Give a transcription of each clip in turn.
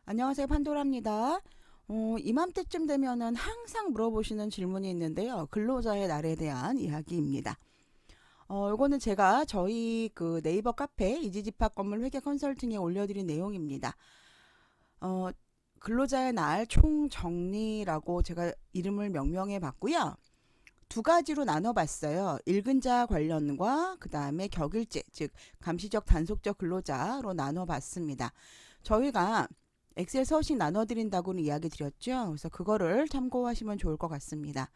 안녕하세요, 판도라입니다. 이맘때쯤 되면은 항상 물어보시는 질문이 있는데요. 근로자의 날에 대한 이야기입니다. 요거는 제가 저희 그 네이버 카페 이지집합 건물 회계 컨설팅에 올려드린 내용입니다. 어, 근로자의 날 총정리라고 제가 이름을 명명해 봤고요. 두 가지로 나눠봤어요. 일근자 관련과 그 다음에 격일제, 즉 감시적 단속적 근로자로 나눠봤습니다. 저희가 엑셀 서식 나눠드린다고는 이야기 드렸죠. 그래서 그거를 참고하시면 좋을 것 같습니다.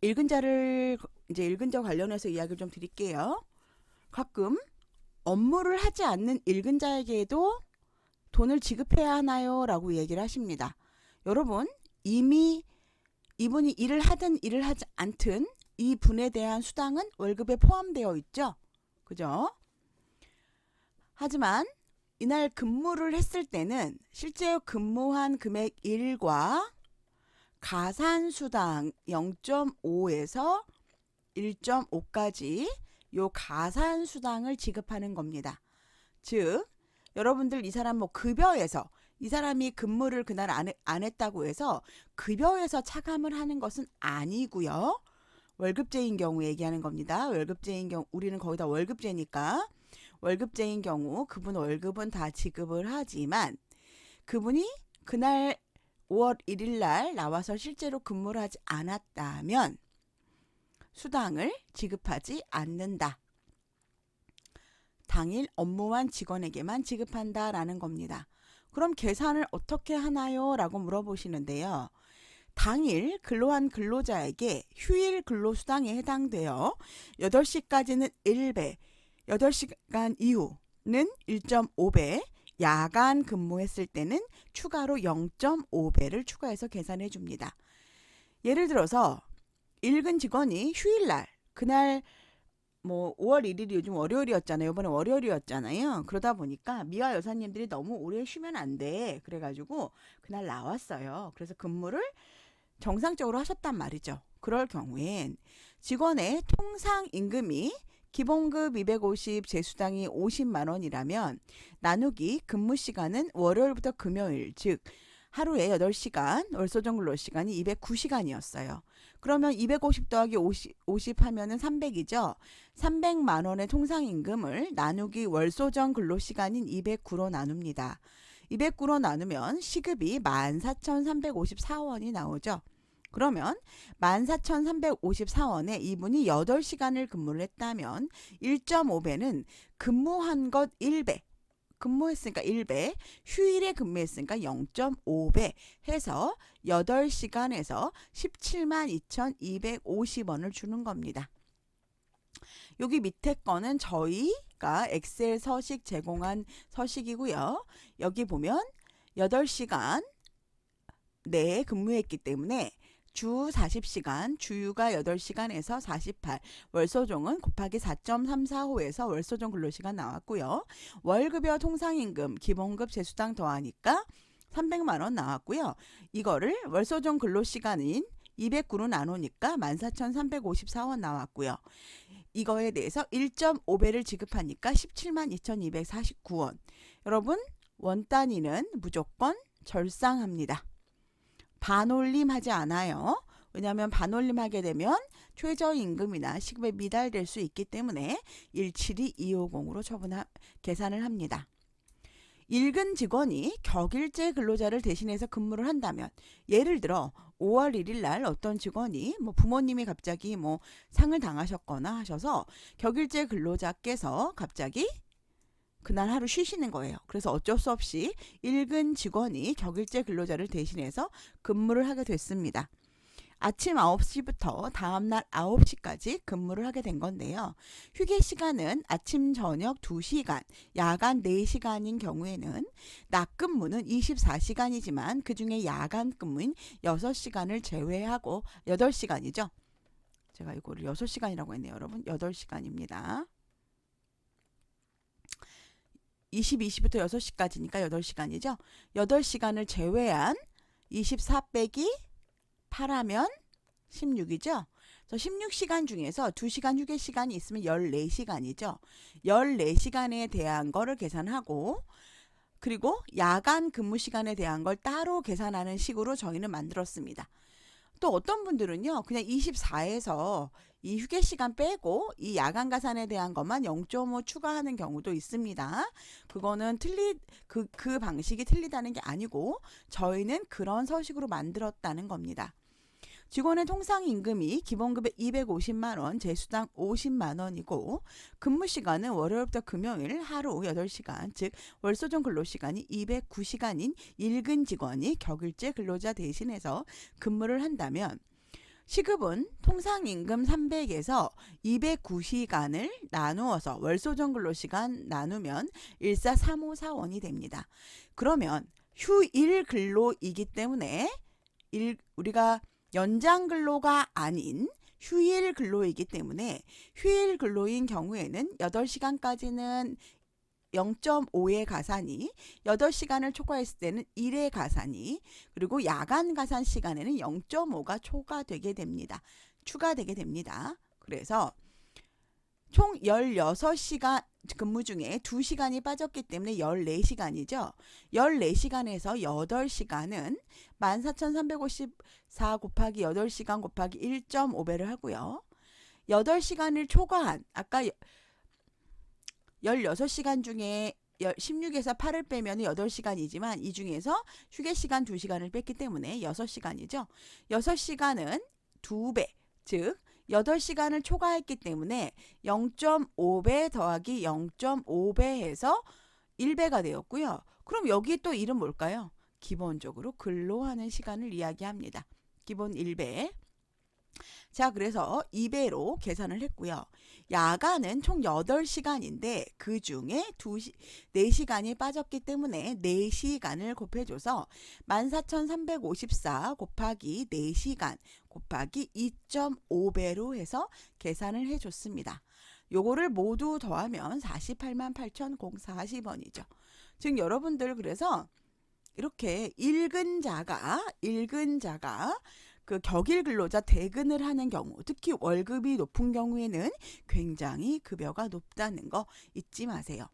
이제 일근자 관련해서 이야기를 좀 드릴게요. 가끔 업무를 하지 않는 일근자에게도 돈을 지급해야 하나요? 라고 얘기를 하십니다. 여러분, 이미 이분이 일을 하든 일을 하지 않든 이 분에 대한 수당은 월급에 포함되어 있죠. 그죠? 하지만 이날 근무를 했을 때는 실제 근무한 금액 1과 가산수당 0.5에서 1.5까지 요 가산수당을 지급하는 겁니다. 즉, 여러분들 이 사람 뭐 급여에서 이 사람이 근무를 그날 안 했다고 해서 급여에서 차감을 하는 것은 아니고요. 월급제인 경우 얘기하는 겁니다. 월급제인 경우 우리는 거의 다 월급제니까 월급제인 경우 그분 월급은 다 지급을 하지만 그분이 그날 5월 1일 날 나와서 실제로 근무를 하지 않았다면 수당을 지급하지 않는다. 당일 업무한 직원에게만 지급한다라는 겁니다. 그럼 계산을 어떻게 하나요? 라고 물어보시는데요. 당일 근로한 근로자에게 휴일 근로수당에 해당되어 8시까지는 1배, 8시간 이후는 1.5배, 야간 근무했을 때는 추가로 0.5배를 추가해서 계산해 줍니다. 예를 들어서 일근 직원이 휴일날, 그날 뭐 5월 1일이 요즘 월요일이었잖아요. 이번에 월요일이었잖아요. 그러다 보니까 미화 여사님들이 너무 오래 쉬면 안 돼. 그래가지고 그날 나왔어요. 그래서 근무를 정상적으로 하셨단 말이죠. 그럴 경우엔 직원의 통상 임금이 기본급 250, 재수당이 50만 원이라면 나누기 근무 시간은 월요일부터 금요일, 즉 하루에 8시간, 월소정 근로시간이 209시간이었어요. 그러면 250 더하기 50 하면은 300이죠. 300만 원의 통상 임금을 나누기 월소정 근로시간인 209로 나눕니다. 209로 나누면 시급이 14,354원이 나오죠. 그러면 14,354원에 이분이 8시간을 근무를 했다면 1.5배는 근무한 것 1배, 근무했으니까 1배, 휴일에 근무했으니까 0.5배 해서 8시간에서 17만 2,250원을 주는 겁니다. 여기 밑에 거는 저희가 엑셀 서식 제공한 서식이고요. 여기 보면 8시간 내에 근무했기 때문에 주 40시간, 주휴가 8시간에서 48, 월소종은 곱하기 4.345에서 월소종 근로시간 나왔고요. 월급여 통상임금, 기본급 재수당 더하니까 300만 원 나왔고요. 이거를 월소종 근로시간인 209로 나누니까 14,354원 나왔고요. 이거에 대해서 1.5배를 지급하니까 17만 2,249원. 여러분, 원 단위는 무조건 절상합니다. 반올림하지 않아요. 왜냐하면 반올림하게 되면 최저임금이나 시급에 미달될 수 있기 때문에 172250으로 계산을 합니다. 일근 직원이 격일제 근로자를 대신해서 근무를 한다면 예를 들어 5월 1일 날 어떤 직원이 뭐 부모님이 갑자기 뭐 상을 당하셨거나 하셔서 격일제 근로자께서 갑자기 그날 하루 쉬시는 거예요. 그래서 어쩔 수 없이 일근 직원이 격일제 근로자를 대신해서 근무를 하게 됐습니다. 아침 9시부터 다음날 9시까지 근무를 하게 된 건데요. 휴게 시간은 아침 저녁 2시간, 야간 4시간인 경우에는 낮 근무는 24시간이지만 그중에 야간 근무인 6시간을 제외하고 8시간이죠. 제가 이거를 6시간이라고 했네요. 여러분 8시간입니다. 22시부터 6시까지니까 8시간이죠. 8시간을 제외한 24 빼기 8하면 16이죠. 그래서 16시간 중에서 2시간 휴게 시간이 있으면 14시간이죠. 14시간에 대한 거를 계산하고 그리고 야간 근무 시간에 대한 걸 따로 계산하는 식으로 저희는 만들었습니다. 또 어떤 분들은요, 그냥 24에서 이 휴게 시간 빼고 이 야간 가산에 대한 것만 0.5 추가하는 경우도 있습니다. 그거는 그 방식이 틀리다는 게 아니고 저희는 그런 서식으로 만들었다는 겁니다. 직원의 통상임금이 기본급의 250만 원, 제수당 50만 원이고 근무 시간은 월요일부터 금요일 하루 8시간, 즉 월소정 근로시간이 209시간인 일근 직원이 격일제 근로자 대신해서 근무를 한다면 시급은 통상임금 300에서 209시간을 나누어서 월소정 근로시간 나누면 14354원이 됩니다. 그러면 휴일 근로이기 때문에 우리가 연장 근로가 아닌 휴일 근로이기 때문에 휴일 근로인 경우에는 8시간까지는 0.5의 가산이, 8시간을 초과했을 때는 1의 가산이, 그리고 야간 가산 시간에는 0.5가 추가되게 됩니다. 그래서 총 16시간 근무 중에 2시간이 빠졌기 때문에 14시간이죠. 14시간에서 8시간은 14,354 곱하기 8시간 곱하기 1.5배를 하고요. 8시간을 초과한 아까 16시간 중에 16에서 8을 빼면 8시간이지만 이 중에서 휴게시간 2시간을 뺐기 때문에 6시간이죠. 6시간은 2배, 즉 8시간을 초과했기 때문에 0.5배 더하기 0.5배 해서 1배가 되었고요. 그럼 여기 또 이름 뭘까요? 기본적으로 근로하는 시간을 이야기합니다. 기본 1배. 자, 그래서 2배로 계산을 했고요. 야간은 총 8시간인데 그 중에 4시간이 빠졌기 때문에 4시간을 곱해줘서 14,354 곱하기 4시간 곱하기 2.5배로 해서 계산을 해줬습니다. 요거를 모두 더하면 488,040원이죠. 즉 여러분들 그래서 이렇게 일근자가 그 격일 근로자 대근을 하는 경우, 특히 월급이 높은 경우에는 굉장히 급여가 높다는 거 잊지 마세요.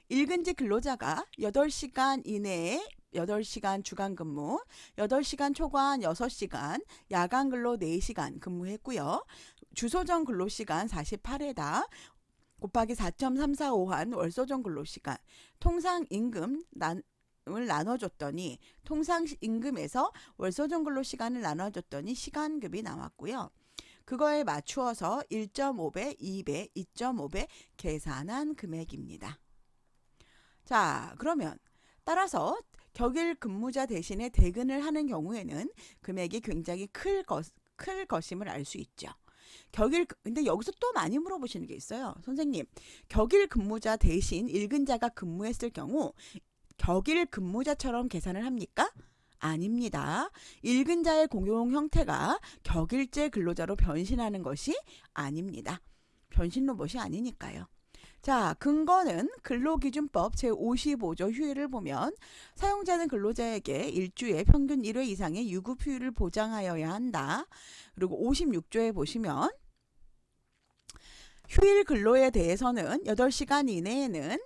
일근직 근로자가 8시간 이내에 8시간 주간 근무, 8시간 초과한 6시간, 야간 근로 4시간 근무했고요. 주소정 근로시간 48회다. 곱하기 4.345한 월소정 근로시간, 통상임금 을 나눠줬더니 통상임금에서 월소정 근로시간을 나눠줬더니 시간급이 나왔고요. 그거에 맞추어서 1.5배, 2배, 2.5배 계산한 금액입니다. 자, 그러면 따라서 격일 근무자 대신에 대근을 하는 경우에는 금액이 굉장히 클 것임을 알 수 있죠. 근데 여기서 또 많이 물어보시는 게 있어요. 선생님, 격일 근무자 대신 일근자가 근무했을 경우 격일 근무자처럼 계산을 합니까? 아닙니다. 일근자의 공용 형태가 격일제 근로자로 변신하는 것이 아닙니다. 변신 로봇이 아니니까요. 자, 근거는 근로기준법 제55조 휴일을 보면 사용자는 근로자에게 일주에 평균 1회 이상의 유급 휴일을 보장하여야 한다. 그리고 56조에 보시면 휴일 근로에 대해서는 8시간 이내에는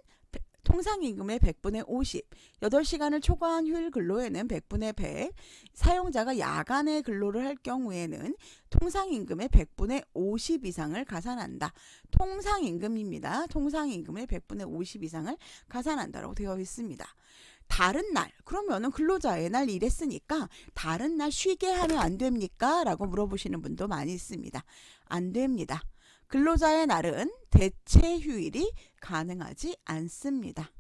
통상임금의 100분의 50, 8시간을 초과한 휴일 근로에는 100분의 100, 사용자가 야간에 근로를 할 경우에는 통상임금의 100분의 50 이상을 가산한다. 통상임금입니다. 통상임금의 100분의 50 이상을 가산한다라고 되어 있습니다. 다른 날, 그러면은 근로자의 날 일했으니까 다른 날 쉬게 하면 안 됩니까? 라고 물어보시는 분도 많이 있습니다. 안 됩니다. 근로자의 날은 대체 휴일이 가능하지 않습니다.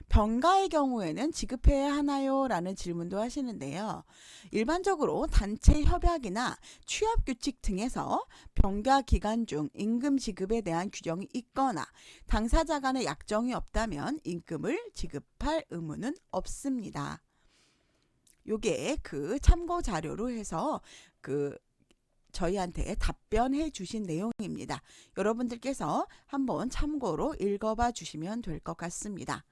병가의 경우에는 지급해야 하나요? 라는 질문도 하시는데요. 일반적으로 단체 협약이나 취업규칙 등에서 병가 기간 중 임금 지급에 대한 규정이 있거나 당사자 간의 약정이 없다면 임금을 지급할 의무는 없습니다. 요게 그 참고 자료로 해서 저희한테 답변해 주신 내용입니다. 여러분들께서 한번 참고로 읽어봐 주시면 될 것 같습니다.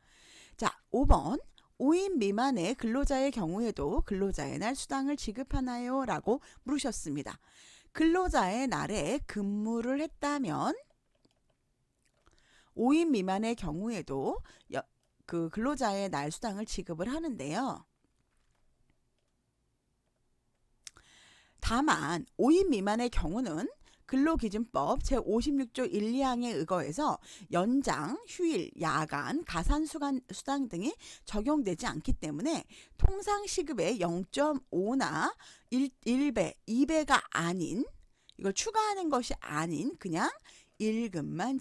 자, 5번. 5인 미만의 근로자의 경우에도 근로자의 날 수당을 지급하나요? 라고 물으셨습니다. 근로자의 날에 근무를 했다면 5인 미만의 경우에도 그 근로자의 날 수당을 지급을 하는데요. 다만 5인 미만의 경우는 근로기준법 제56조 1, 2항에 의거해서 연장, 휴일, 야간, 가산수당 등이 적용되지 않기 때문에 통상시급의 0.5나 1배, 2배가 아닌, 이걸 추가하는 것이 아닌 그냥 1배만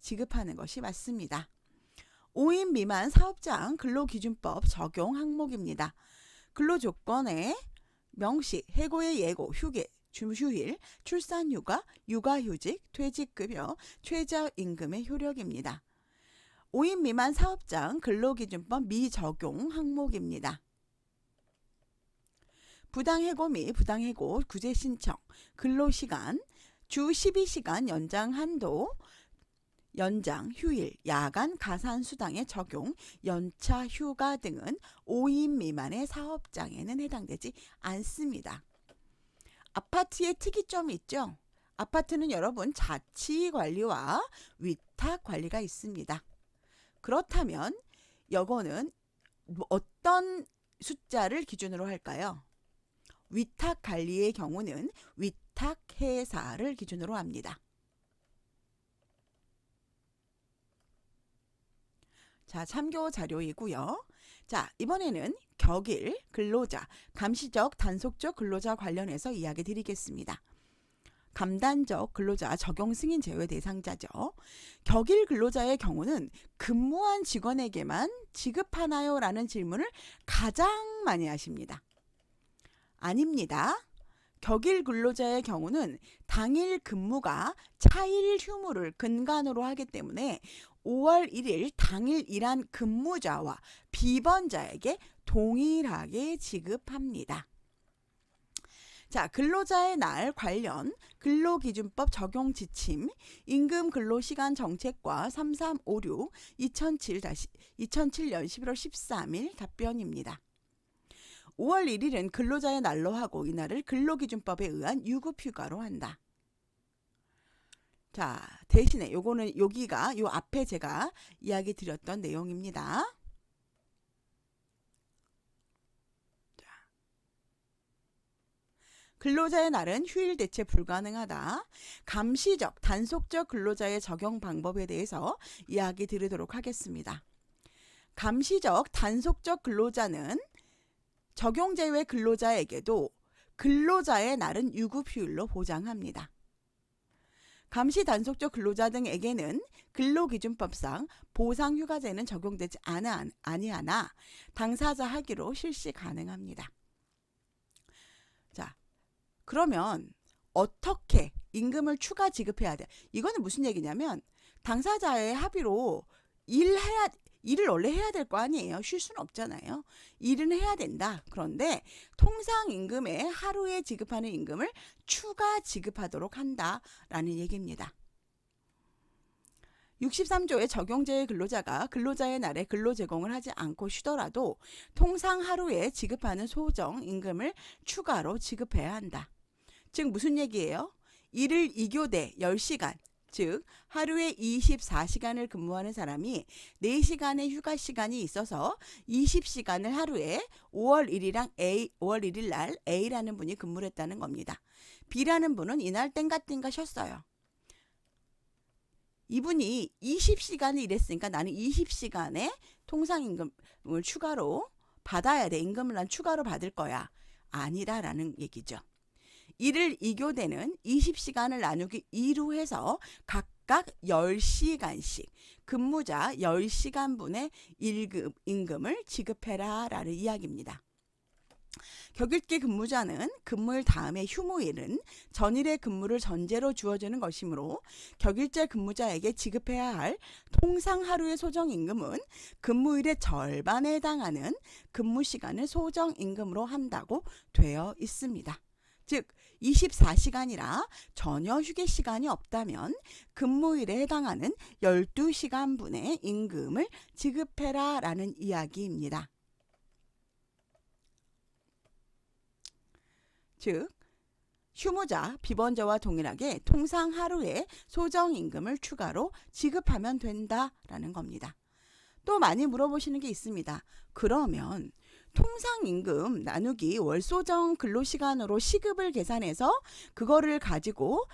지급하는 것이 맞습니다. 5인 미만 사업장 근로기준법 적용 항목입니다. 근로조건에 명시, 해고의 예고, 휴게, 휴일, 출산휴가, 육아휴직, 퇴직급여, 최저임금의 효력입니다. 5인 미만 사업장 근로기준법 미적용 항목입니다. 부당해고 및 부당해고 구제 신청, 근로시간, 주 12시간 연장 한도, 연장, 휴일, 야간, 가산수당의 적용, 연차, 휴가 등은 5인 미만의 사업장에는 해당되지 않습니다. 아파트의 특이점이 있죠. 아파트는 여러분 자치관리와 위탁관리가 있습니다. 그렇다면 이거는 어떤 숫자를 기준으로 할까요? 위탁관리의 경우는 위탁회사를 기준으로 합니다. 자, 참고 자료이고요. 자, 이번에는 격일, 근로자, 감시적, 단속적 근로자 관련해서 이야기 드리겠습니다. 감단적 근로자 적용 승인 제외 대상자죠. 격일 근로자의 경우는 근무한 직원에게만 지급하나요? 라는 질문을 가장 많이 하십니다. 아닙니다. 격일 근로자의 경우는 당일 근무가 차일 휴무를 근간으로 하기 때문에 5월 1일 당일 일한 근무자와 비번자에게 동일하게 지급합니다. 자, 근로자의 날 관련 근로기준법 적용 지침, 임금 근로시간 정책과 3356 2007년 11월 13일 답변입니다. 5월 1일은 근로자의 날로 하고 이날을 근로기준법에 의한 유급휴가로 한다. 자, 대신에 요거는 여기가 요 앞에 제가 이야기 드렸던 내용입니다. 자, 근로자의 날은 휴일 대체 불가능하다. 감시적, 단속적 근로자의 적용 방법에 대해서 이야기 드리도록 하겠습니다. 감시적, 단속적 근로자는 적용 제외 근로자에게도 근로자의 날은 유급휴일로 보장합니다. 감시 단속적 근로자 등에게는 근로기준법상 보상휴가제는 적용되지 아니하나 당사자 합의로 실시 가능합니다. 자, 그러면 어떻게 임금을 추가 지급해야 돼? 이거는 무슨 얘기냐면 당사자의 합의로 일을 원래 해야 될 거 아니에요. 쉴 수는 없잖아요. 일은 해야 된다. 그런데 통상 임금에 하루에 지급하는 임금을 추가 지급하도록 한다라는 얘기입니다. 63조의 적용제의 근로자가 근로자의 날에 근로 제공을 하지 않고 쉬더라도 통상 하루에 지급하는 소정 임금을 추가로 지급해야 한다. 즉 무슨 얘기예요? 일을 2교대 10시간 즉 하루에 24시간을 근무하는 사람이 4시간의 휴가 시간이 있어서 20시간을 하루에 5월 1일 날 A라는 분이 근무를 했다는 겁니다. B라는 분은 이날 땡가땡가 쉬었어요. 이분이 20시간을 일했으니까 나는 20시간의 통상임금을 추가로 받아야 돼. 임금을 난 추가로 받을 거야. 아니다라는 얘기죠. 이를 2교대는 20시간을 나누기 2로 해서 각각 10시간씩 근무자 10시간분의 임금을 지급해라 라는 이야기입니다. 격일제 근무자는 근무일 다음에 휴무일은 전일의 근무를 전제로 주어지는 것이므로 격일제 근무자에게 지급해야 할 통상 하루의 소정임금은 근무일의 절반에 해당하는 근무시간을 소정임금으로 한다고 되어 있습니다. 즉 24시간이라 전혀 휴게 시간이 없다면 근무일에 해당하는 12시간분의 임금을 지급해라 라는 이야기입니다. 즉 휴무자, 비번자와 동일하게 통상 하루에 소정임금을 추가로 지급하면 된다라는 겁니다. 또 많이 물어보시는 게 있습니다. 그러면 통상임금 나누기 월소정 근로시간으로 시급을 계산해서 그거를 가지고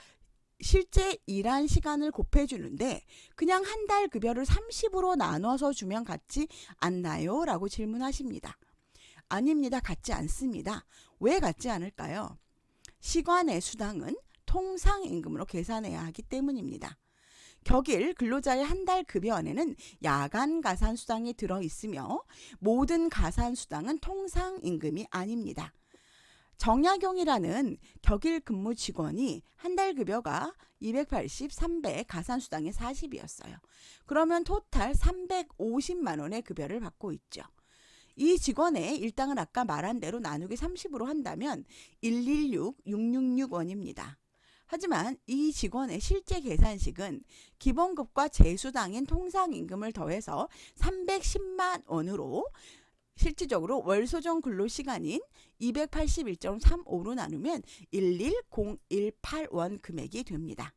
실제 일한 시간을 곱해주는데 그냥 한 달 급여를 30으로 나눠서 주면 같지 않나요? 라고 질문하십니다. 아닙니다. 같지 않습니다. 왜 같지 않을까요? 시간의 수당은 통상임금으로 계산해야 하기 때문입니다. 격일 근로자의 한 달 급여 안에는 야간 가산 수당이 들어 있으며 모든 가산 수당은 통상임금이 아닙니다. 정약용이라는 격일 근무 직원이 한 달 급여가 280, 300, 가산 수당이 40이었어요. 그러면 토탈 350만 원의 급여를 받고 있죠. 이 직원의 일당을 아까 말한 대로 나누기 30으로 한다면 116,666원입니다. 하지만 이 직원의 실제 계산식은 기본급과 제수당인 통상임금을 더해서 310만 원으로 실질적으로 월소정 근로시간인 281.35로 나누면 11018원 금액이 됩니다.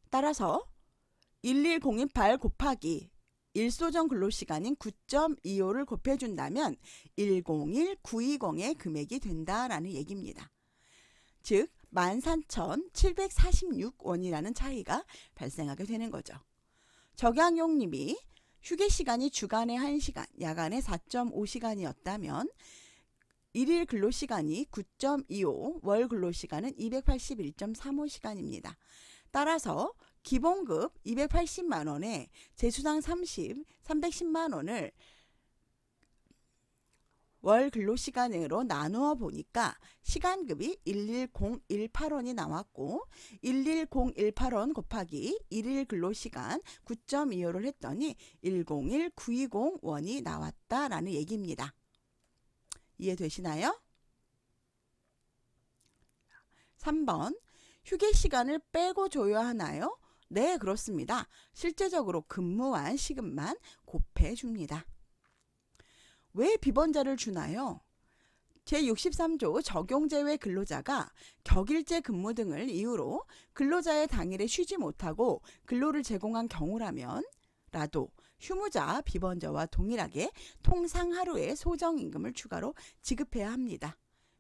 따라서 11018 곱하기 일소정 근로시간인 9.25를 곱해준다면 101,920의 금액이 된다라는 얘기입니다. 즉 13,746원이라는 차이가 발생하게 되는 거죠. 적양용님이 휴게시간이 주간에 1시간, 야간에 4.5시간이었다면 일일 근로시간이 9.25, 월 근로시간은 281.35시간입니다. 따라서 기본급 280만 원에 제수당 310만 원을 월 근로시간으로 나누어 보니까 시간급이 11018원이 나왔고 11018원 곱하기 1일 근로시간 9.25를 했더니 101,920원이 나왔다라는 얘기입니다. 이해되시나요? 3번 휴게시간을 빼고 줘야 하나요? 네, 그렇습니다. 실제적으로 근무한 시급만 곱해줍니다. 왜 비번자를 주나요? 제63조 적용제외 근로자가 격일제 근무 등을 이유로 근로자의 당일에 쉬지 못하고 근로를 제공한 경우라면 라도 휴무자, 비번자와 동일하게 통상 하루의 소정임금을 추가로 지급해야 합니다.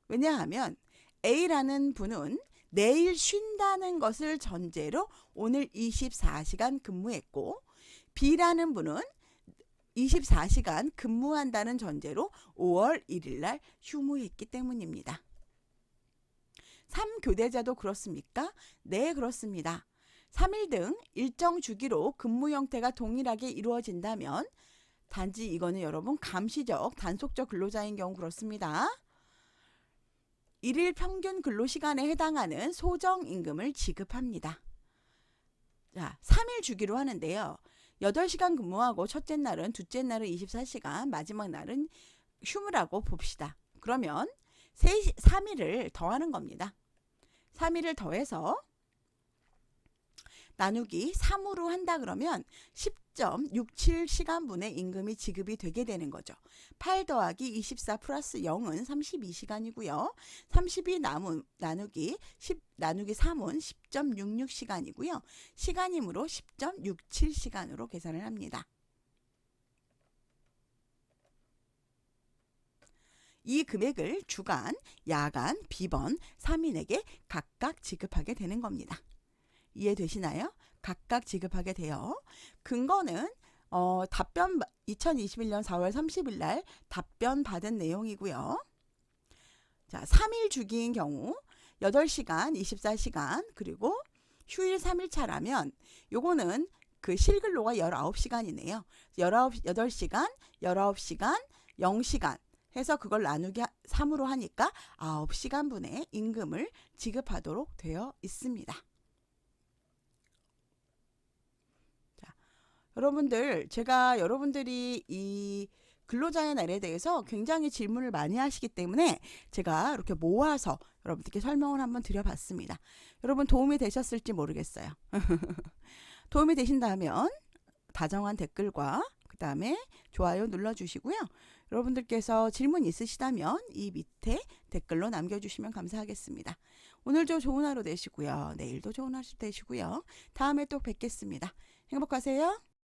왜냐하면 A라는 분은 내일 쉰다는 것을 전제로 오늘 24시간 근무했고 B라는 분은 24시간 근무한다는 전제로 5월 1일 날 휴무했기 때문입니다. 3교대자도 그렇습니까? 네, 그렇습니다. 3일 등 일정 주기로 근무 형태가 동일하게 이루어진다면 단지 이거는 여러분 감시적, 단속적 근로자인 경우 그렇습니다. 1일 평균 근로시간에 해당하는 소정임금을 지급합니다. 자, 3일 주기로 하는데요. 8시간 근무하고 첫째 날은, 둘째 날은 24시간, 마지막 날은 휴무라고 봅시다. 그러면 3일을 더하는 겁니다. 3일을 더해서 나누기 3으로 한다 그러면 10.67시간분의 임금이 지급이 되게 되는 거죠. 8 더하기 24 플러스 0은 32시간이고요. 32 나누기 10 나누기 3은 10.66시간이고요. 시간이므로 10.67시간으로 계산을 합니다. 이 금액을 주간, 야간, 비번, 3인에게 각각 지급하게 되는 겁니다. 이해되시나요? 각각 지급하게 돼요. 근거는 답변 2021년 4월 30일 날 답변 받은 내용이고요. 자, 3일 주기인 경우 8시간, 24시간, 그리고 휴일 3일차라면 요거는 그 실근로가 19시간이네요. 8시간, 19시간, 0시간 해서 그걸 나누기 3으로 하니까 9시간분의 임금을 지급하도록 되어 있습니다. 여러분들, 제가 여러분들이 이 근로자의 날에 대해서 굉장히 질문을 많이 하시기 때문에 제가 이렇게 모아서 여러분들께 설명을 한번 드려봤습니다. 여러분 도움이 되셨을지 모르겠어요. 도움이 되신다면 다정한 댓글과 그 다음에 좋아요 눌러주시고요. 여러분들께서 질문 있으시다면 이 밑에 댓글로 남겨주시면 감사하겠습니다. 오늘도 좋은 하루 되시고요. 내일도 좋은 하루 되시고요. 다음에 또 뵙겠습니다. 행복하세요.